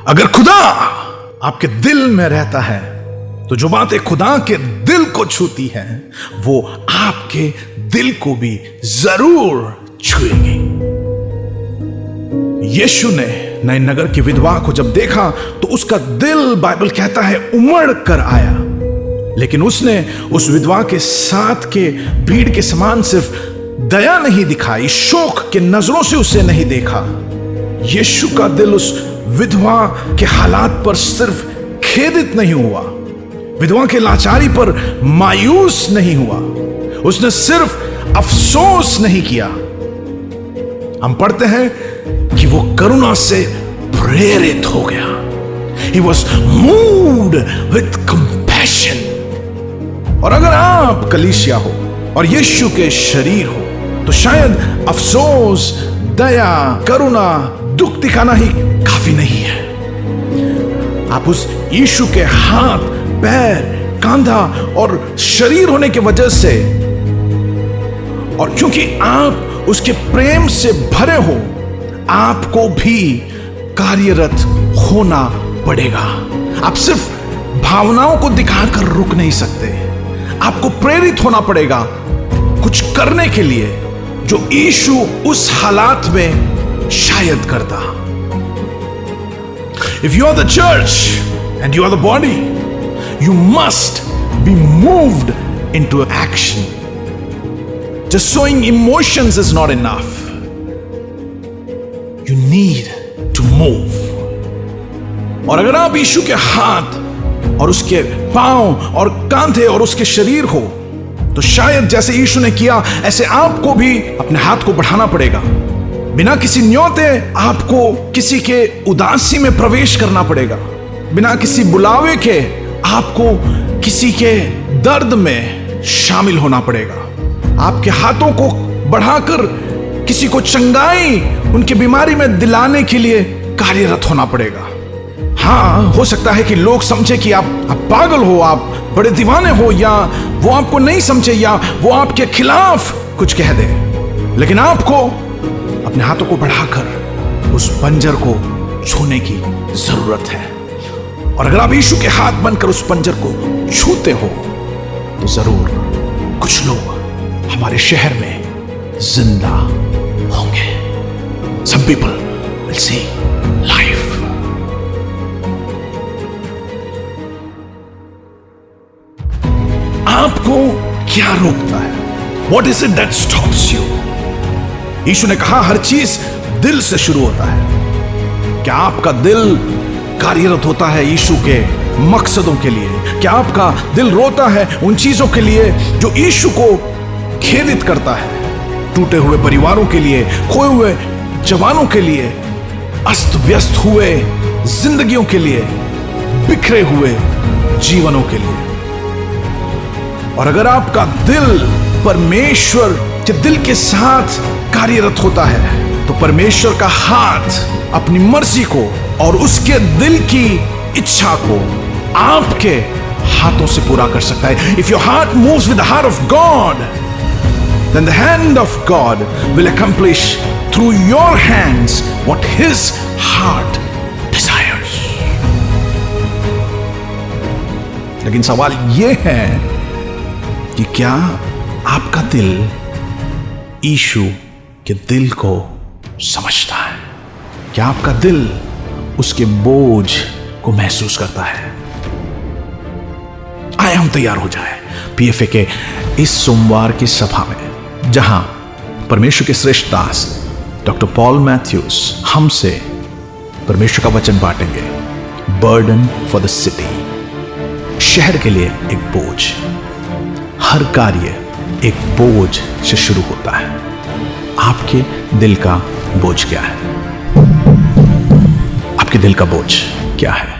अगर खुदा आपके दिल में रहता है तो जो बातें खुदा के दिल को छूती हैं वो आपके दिल को भी जरूर छुएगी। यीशु ने नए नगर की विधवा को जब देखा तो उसका दिल, बाइबल कहता है, उमड़ कर आया, लेकिन उसने उस विधवा के साथ के भीड़ के समान सिर्फ दया नहीं दिखाई, शोक के नजरों से उसे नहीं देखा। यीशु का दिल उस विधवा के हालात पर सिर्फ खेदित नहीं हुआ, विधवा के लाचारी पर मायूस नहीं हुआ, उसने सिर्फ अफसोस नहीं किया। हम पढ़ते हैं कि वो करुणा से प्रेरित हो गया। He was moved with compassion। और अगर आप कलीसिया हो और यीशु के शरीर हो तो शायद अफसोस, दया, करुणा, दुख दिखाना ही काफी नहीं है। आप उस यीशु के हाथ, पैर, कंधा और शरीर होने की वजह से, और क्योंकि आप उसके प्रेम से भरे हो, आपको भी कार्यरत होना पड़ेगा। आप सिर्फ भावनाओं को दिखाकर रुक नहीं सकते, आपको प्रेरित होना पड़ेगा कुछ करने के लिए जो यीशु उस हालात में शायद करता। If you are the church and you are the body, you must be moved into action. Just showing emotions is not enough. You need to move. और अगर आप यीशु के हाथ और उसके पांव और कंधे और उसके शरीर हो तो शायद जैसे यीशु ने किया ऐसे आपको भी अपने हाथ को बढ़ाना पड़ेगा। बिना किसी न्योते आपको किसी के उदासी में प्रवेश करना पड़ेगा। बिना किसी बुलावे के आपको किसी के दर्द में शामिल होना पड़ेगा। आपके हाथों को बढ़ाकर किसी को चंगाई, उनकी बीमारी में दिलाने के लिए कार्यरत होना पड़ेगा। हाँ, हो सकता है कि लोग समझे कि आप पागल हो, आप बड़े दीवाने हो, या वो आपको नहीं समझे, या वो आपके खिलाफ कुछ कह दे, लेकिन आपको अपने हाथों को बढ़ाकर उस पंजर को छूने की जरूरत है। और अगर आप यीशु के हाथ बनकर उस पंजर को छूते हो तो जरूर कुछ लोग हमारे शहर में जिंदा होंगे। Some people will see life। आपको क्या रोकता है? What is it that stops you? यीशु ने कहा हर चीज दिल से शुरू होता है। क्या आपका दिल कार्यरत होता है यीशु के मकसदों के लिए? क्या आपका दिल रोता है उन चीजों के लिए जो यीशु को खेदित करता है? टूटे हुए परिवारों के लिए, खोए हुए जवानों के लिए, अस्त व्यस्त हुए जिंदगियों के लिए, बिखरे हुए जीवनों के लिए। और अगर आपका दिल परमेश्वर के दिल के साथ कार्यरत होता है तो परमेश्वर का हाथ अपनी मर्जी को और उसके दिल की इच्छा को आपके हाथों से पूरा कर सकता है। If your heart moves with the heart of God, then the hand of God will accomplish through your hands what His heart desires। लेकिन सवाल यह है कि क्या आपका दिल यीशु के दिल को समझता है? क्या आपका दिल उसके बोझ को महसूस करता है? आए हम तैयार हो जाए PFA के इस सोमवार की सभा में, जहां परमेश्वर के श्रेष्ठ दास डॉक्टर पॉल मैथ्यूज हमसे परमेश्वर का वचन बांटेंगे। Burden for the city. शहर के लिए एक बोझ। हर कार्य एक बोझ से शुरू होता है। आपके दिल का बोझ क्या है? आपके दिल का बोझ क्या है?